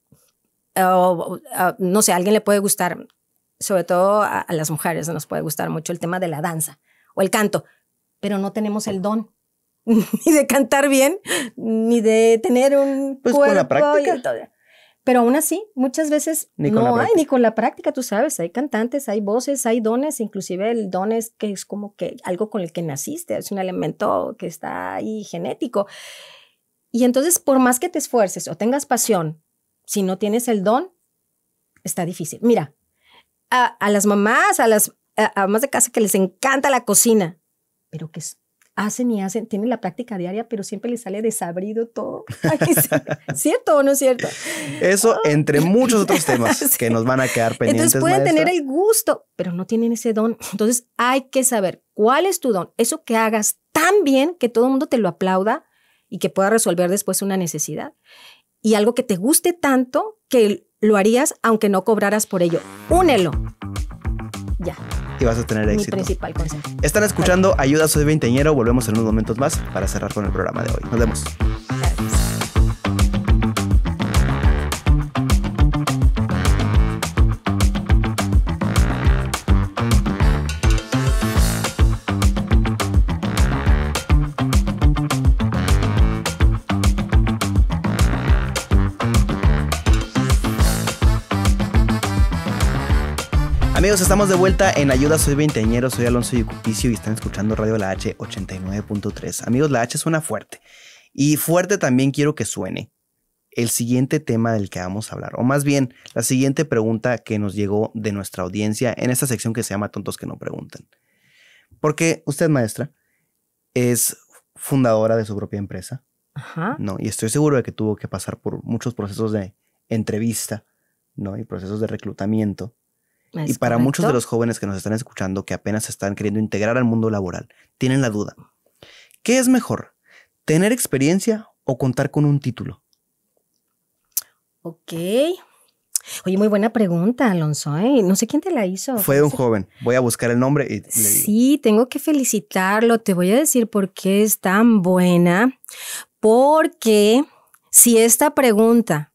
No sé, a alguien le puede gustar, sobre todo a las mujeres nos puede gustar mucho el tema de la danza o el canto, pero no tenemos el don ni de cantar bien, ni de tener un pues cuerpo. Con la práctica. Pero aún así, muchas veces ni con la práctica, tú sabes, hay cantantes, hay voces, hay dones, inclusive el don es que es como que algo con el que naciste, es un elemento que está ahí genético. Y entonces, por más que te esfuerces o tengas pasión, si no tienes el don, está difícil. Mira, a las mamás, a las amas de casa que les encanta la cocina, pero que hacen, tienen la práctica diaria, pero siempre les sale desabrido todo. ¿Cierto o no es cierto? Eso entre muchos otros temas que nos van a quedar pendientes. Entonces pueden maestra. tener el gusto, pero no tienen ese don. Entonces hay que saber cuál es tu don. Eso que hagas tan bien que todo el mundo te lo aplauda y que pueda resolver después una necesidad. Y algo que te guste tanto que lo harías aunque no cobraras por ello. Únelo. Ya. Y vas a tener éxito. Mi principal consejo. Están escuchando Ayuda, soy veinteañero. Volvemos en unos momentos más para cerrar con el programa de hoy. Nos vemos. Gracias. Amigos, estamos de vuelta en Ayuda, soy veinteañero, soy Alonso Yucupicio y están escuchando Radio La H 89.3. Amigos, La H suena fuerte y fuerte también quiero que suene el siguiente tema del que vamos a hablar, o más bien la siguiente pregunta que nos llegó de nuestra audiencia en esta sección que se llama Tontos que no preguntan. Porque usted, maestra, es fundadora de su propia empresa. Ajá. ¿No? Y estoy seguro de que tuvo que pasar por muchos procesos de entrevista, ¿no? Y procesos de reclutamiento. Y para muchos de los jóvenes que nos están escuchando, que apenas se están queriendo integrar al mundo laboral, tienen la duda. ¿Qué es mejor? ¿Tener experiencia o contar con un título? Ok. Oye, muy buena pregunta, Alonso, ¿eh? No sé quién te la hizo. Fue un joven. Voy a buscar el nombre y le digo. Sí, tengo que felicitarlo. Te voy a decir por qué es tan buena. Porque si esta pregunta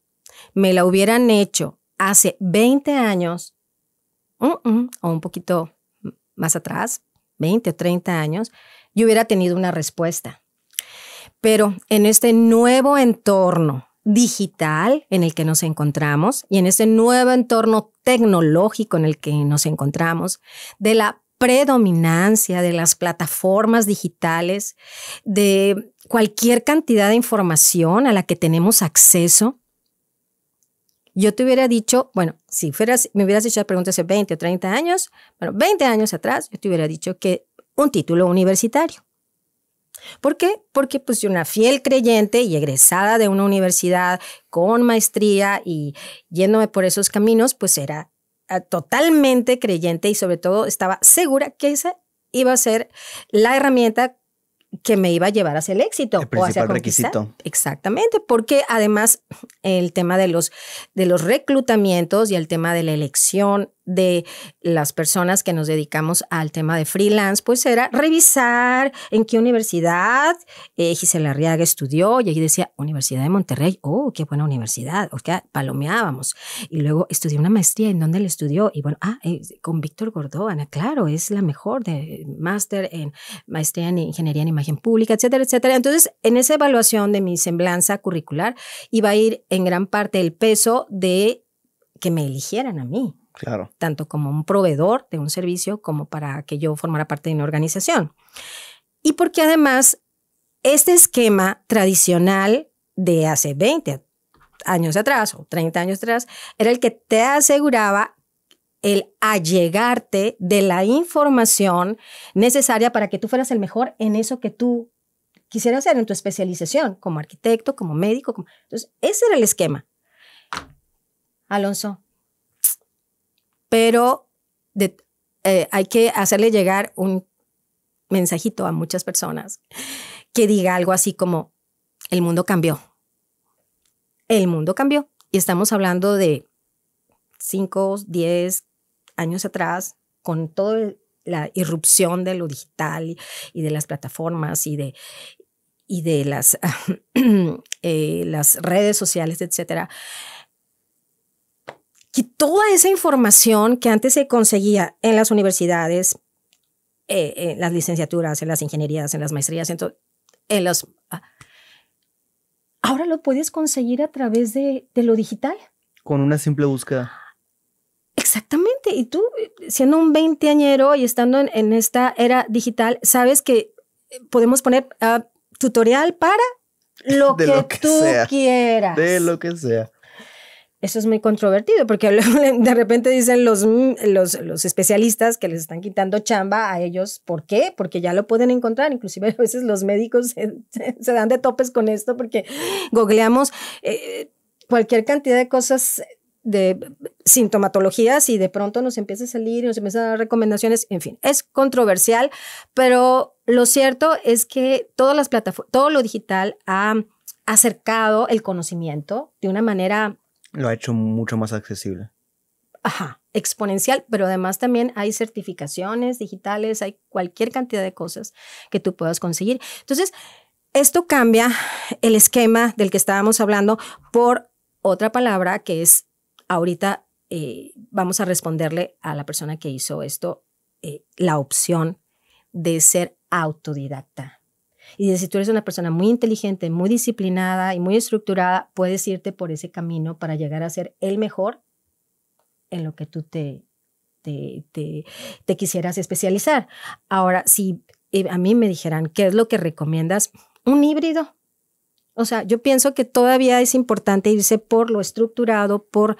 me la hubieran hecho hace 20 años, o un poquito más atrás, 20 o 30 años, yo hubiera tenido una respuesta. Pero en este nuevo entorno digital en el que nos encontramos y en este nuevo entorno tecnológico en el que nos encontramos, de la predominancia de las plataformas digitales, de cualquier cantidad de información a la que tenemos acceso, yo te hubiera dicho, bueno, si me hubieras hecho la pregunta hace 20 o 30 años, bueno, 20 años atrás, yo te hubiera dicho que un título universitario. ¿Por qué? Porque pues yo una fiel creyente y egresada de una universidad con maestría y yéndome por esos caminos, pues era totalmente creyente y sobre todo estaba segura que esa iba a ser la herramienta que me iba a llevar hacia el éxito. El principal requisito. Exactamente, porque además el tema de los reclutamientos y el tema de la elección de las personas que nos dedicamos al tema de freelance, pues era revisar en qué universidad Gisela Arriaga estudió y ahí decía Universidad de Monterrey, oh, qué buena universidad, o sea, palomeábamos. Y luego estudié una maestría, ¿en dónde la estudió? Y bueno, con Víctor Gordóana, claro, es la mejor de máster en maestría en Ingeniería en Imagen Pública, etcétera, etcétera. Entonces, en esa evaluación de mi semblanza curricular iba a ir en gran parte el peso de que me eligieran a mí. Claro. Tanto como un proveedor de un servicio como para que yo formara parte de una organización. Y porque además este esquema tradicional de hace 20 años atrás o 30 años atrás era el que te aseguraba el allegarte de la información necesaria para que tú fueras el mejor en eso que tú quisieras hacer en tu especialización, como arquitecto, como médico. Entonces, ese era el esquema. Alonso, pero hay que hacerle llegar un mensajito a muchas personas que diga algo así como, el mundo cambió. El mundo cambió. Y estamos hablando de 5, 10 años atrás, con toda la irrupción de lo digital y de las plataformas y de las redes sociales, etcétera. Que toda esa información que antes se conseguía en las universidades, en las licenciaturas, en las ingenierías, en las maestrías, ahora lo puedes conseguir a través de lo digital. Con una simple búsqueda. Exactamente. Y tú, siendo un veinteañero y estando en esta era digital, sabes que podemos poner tutorial para lo que tú quieras. De lo que sea. Eso es muy controvertido porque de repente dicen los especialistas que les están quitando chamba a ellos. ¿Por qué? Porque ya lo pueden encontrar. Inclusive a veces los médicos se dan de topes con esto porque googleamos cualquier cantidad de cosas, de sintomatologías y de pronto nos empieza a salir y nos empiezan a dar recomendaciones. En fin, es controversial, pero lo cierto es que todas las plataformas, todo lo digital ha acercado el conocimiento de una manera... Lo ha hecho mucho más accesible. Ajá, exponencial, pero además también hay certificaciones digitales, hay cualquier cantidad de cosas que tú puedas conseguir. Entonces, esto cambia el esquema del que estábamos hablando por otra palabra que es, ahorita vamos a responderle a la persona que hizo esto, la opción de ser autodidacta. Y de si tú eres una persona muy inteligente, muy disciplinada y muy estructurada, puedes irte por ese camino para llegar a ser el mejor en lo que tú te te quisieras especializar. Ahora, si a mí me dijeran, ¿qué es lo que recomiendas? Un híbrido. O sea, yo pienso que todavía es importante irse por lo estructurado, por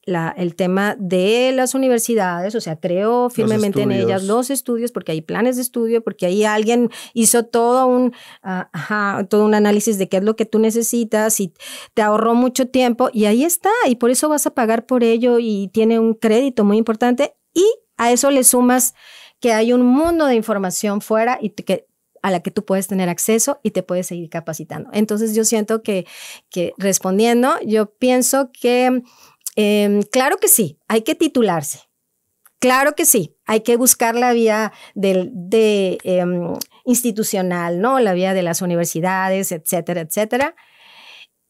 el tema de las universidades. O sea, creo firmemente en ellas, los estudios, porque hay planes de estudio, porque ahí alguien hizo todo un análisis de qué es lo que tú necesitas y te ahorró mucho tiempo y ahí está. Y por eso vas a pagar por ello y tiene un crédito muy importante. Y a eso le sumas que hay un mundo de información fuera y a la que tú puedes tener acceso y te puedes seguir capacitando. Entonces yo siento que respondiendo, yo pienso que claro que sí, hay que titularse. Claro que sí, hay que buscar la vía institucional, ¿no? La vía de las universidades, etcétera, etcétera.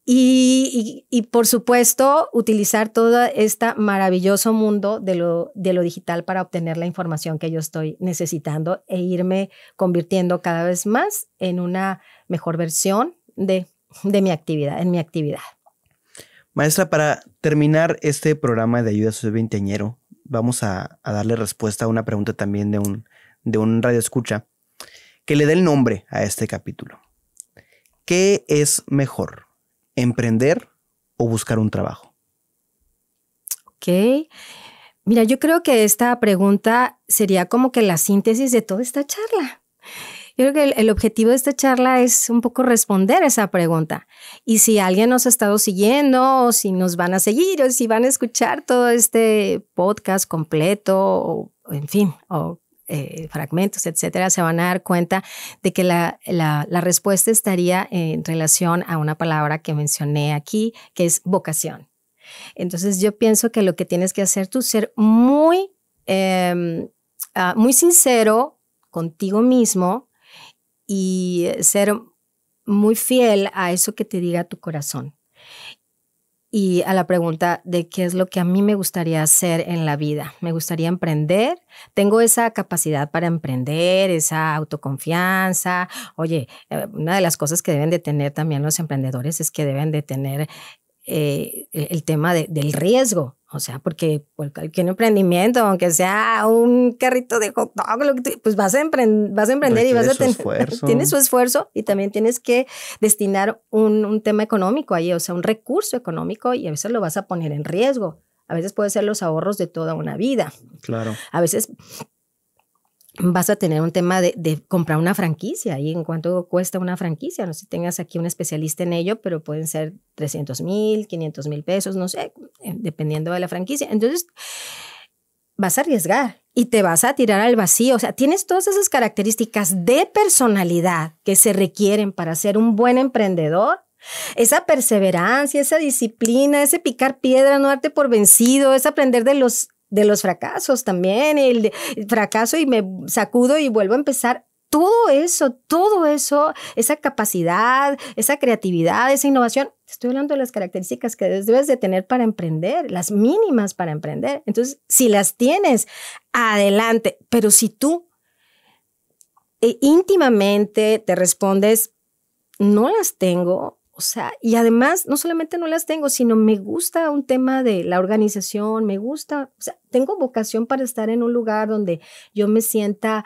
Y por supuesto, utilizar todo este maravilloso mundo de lo digital para obtener la información que yo estoy necesitando e irme convirtiendo cada vez más en una mejor versión de mi actividad, en mi actividad. Maestra, para terminar este programa de Ayuda Soy Veinteañero, vamos a darle respuesta a una pregunta también de un radioescucha que le dé el nombre a este capítulo. ¿Qué es mejor? ¿Emprender o buscar un trabajo? Ok. Mira, yo creo que esta pregunta sería como que la síntesis de toda esta charla. Yo creo que el objetivo de esta charla es un poco responder esa pregunta. Y si alguien nos ha estado siguiendo, o si nos van a seguir, o si van a escuchar todo este podcast completo, o en fin, o fragmentos, etcétera, se van a dar cuenta de que la respuesta estaría en relación a una palabra que mencioné aquí, que es vocación. Entonces yo pienso que lo que tienes que hacer tú es ser muy sincero contigo mismo y ser muy fiel a eso que te diga tu corazón. Y a la pregunta de qué es lo que a mí me gustaría hacer en la vida. Me gustaría emprender. Tengo esa capacidad para emprender, esa autoconfianza. Oye, una de las cosas que deben de tener también los emprendedores es que deben de tener el tema del riesgo. O sea, porque cualquier emprendimiento, aunque sea un carrito de hot dog, pues vas a emprender y vas a tener, tienes su esfuerzo y también tienes que destinar un tema económico ahí, o sea, un recurso económico y a veces lo vas a poner en riesgo. A veces puede ser los ahorros de toda una vida. Claro. A veces vas a tener un tema de comprar una franquicia y en cuánto cuesta una franquicia. No sé si tengas aquí un especialista en ello, pero pueden ser 300,000, 500,000 pesos, no sé, dependiendo de la franquicia. Entonces, vas a arriesgar y te vas a tirar al vacío. O sea, tienes todas esas características de personalidad que se requieren para ser un buen emprendedor. Esa perseverancia, esa disciplina, ese picar piedra, no darte por vencido, es aprender de los fracasos también, el fracaso y me sacudo y vuelvo a empezar. Todo eso, esa capacidad, esa creatividad, esa innovación, estoy hablando de las características que debes de tener para emprender, las mínimas para emprender. Entonces, si las tienes, adelante. Pero si tú íntimamente te respondes, no las tengo, o sea, y además no solamente no las tengo, sino me gusta un tema de la organización, me gusta, o sea, tengo vocación para estar en un lugar donde yo me sienta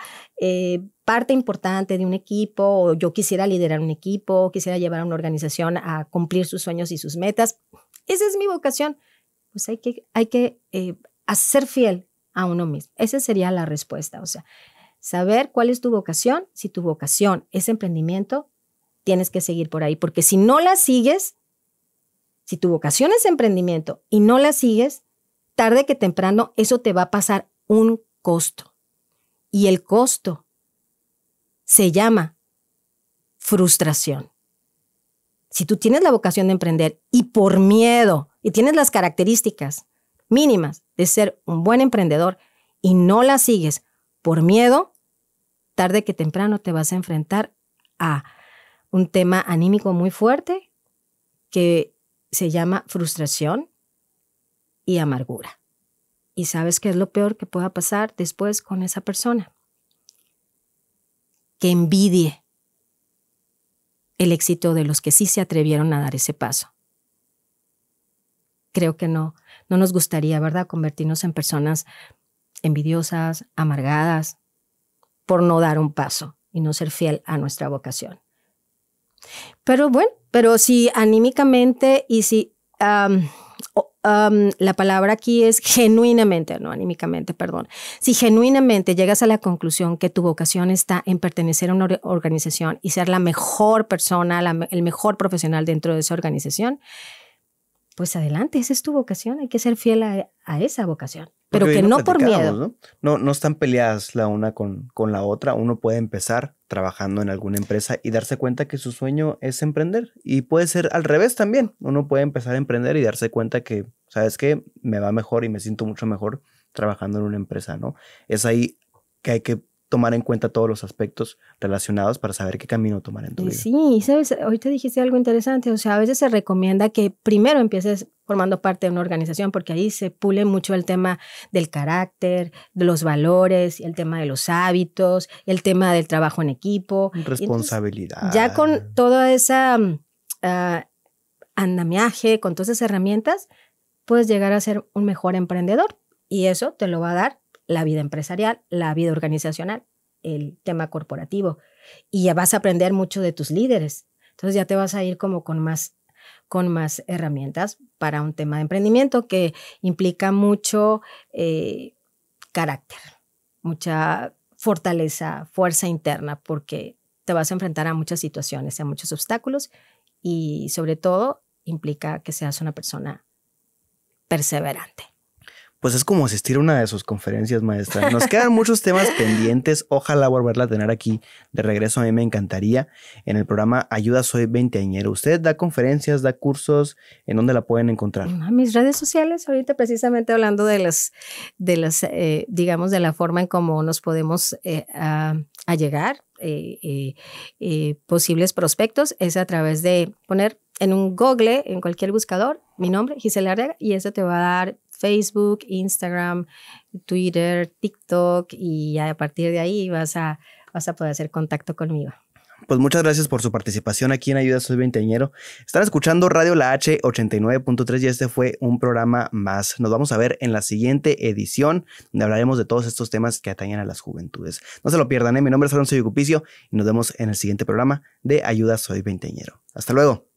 parte importante de un equipo, o yo quisiera liderar un equipo, quisiera llevar a una organización a cumplir sus sueños y sus metas. Esa es mi vocación. Pues hay que ser fiel a uno mismo. Esa sería la respuesta, o sea, saber cuál es tu vocación. Si tu vocación es emprendimiento, tienes que seguir por ahí, porque si no la sigues, si tu vocación es emprendimiento y no la sigues, tarde que temprano eso te va a pasar un costo. Y el costo se llama frustración. Si tú tienes la vocación de emprender y por miedo, y tienes las características mínimas de ser un buen emprendedor y no la sigues por miedo, tarde que temprano te vas a enfrentar a un tema anímico muy fuerte que se llama frustración y amargura. ¿Y sabes qué es lo peor que pueda pasar después con esa persona? Que envidie el éxito de los que sí se atrevieron a dar ese paso. Creo que no nos gustaría, ¿verdad?, convertirnos en personas envidiosas, amargadas, por no dar un paso y no ser fiel a nuestra vocación. Pero bueno, pero si anímicamente y si la palabra aquí es genuinamente, no anímicamente, perdón. Si genuinamente llegas a la conclusión que tu vocación está en pertenecer a una organización y ser la mejor persona, el mejor profesional dentro de esa organización, pues adelante, esa es tu vocación, hay que ser fiel a esa vocación. Pero que no por miedo. No están peleadas la una con la otra. Uno puede empezar trabajando en alguna empresa y darse cuenta que su sueño es emprender. Y puede ser al revés también. Uno puede empezar a emprender y darse cuenta que, ¿sabes qué? Me va mejor y me siento mucho mejor trabajando en una empresa, ¿no? Es ahí que hay que tomar en cuenta todos los aspectos relacionados para saber qué camino tomar en tu vida. Sí, sabes, ahorita dijiste algo interesante, o sea, a veces se recomienda que primero empieces formando parte de una organización porque ahí se pule mucho el tema del carácter, de los valores, el tema de los hábitos, el tema del trabajo en equipo. Responsabilidad. Entonces, ya con toda esa andamiaje, con todas esas herramientas, puedes llegar a ser un mejor emprendedor y eso te lo va a dar la vida empresarial, la vida organizacional, el tema corporativo. Y ya vas a aprender mucho de tus líderes. Entonces ya te vas a ir como con más herramientas para un tema de emprendimiento que implica mucho carácter, mucha fortaleza, fuerza interna, porque te vas a enfrentar a muchas situaciones, a muchos obstáculos y sobre todo implica que seas una persona perseverante. Pues es como asistir a una de sus conferencias, maestra. Nos quedan muchos temas pendientes. Ojalá volverla a tener aquí de regreso. A mí me encantaría. En el programa Ayuda Soy Veinteañero. ¿Usted da conferencias, da cursos? ¿En dónde la pueden encontrar? A mis redes sociales, ahorita precisamente hablando de las digamos, de la forma en cómo nos podemos allegar posibles prospectos, es a través de poner en un Google, en cualquier buscador, mi nombre, Gisela Arriaga, y eso te va a dar Facebook, Instagram, Twitter, TikTok y ya a partir de ahí vas a poder hacer contacto conmigo. Pues muchas gracias por su participación aquí en Ayuda Soy Veinteañero. Están escuchando Radio La H 89.3 y este fue un programa más. Nos vamos a ver en la siguiente edición donde hablaremos de todos estos temas que atañen a las juventudes. No se lo pierdan, Mi nombre es Alonso Yucupicio y nos vemos en el siguiente programa de Ayuda Soy Veinteañero. Hasta luego.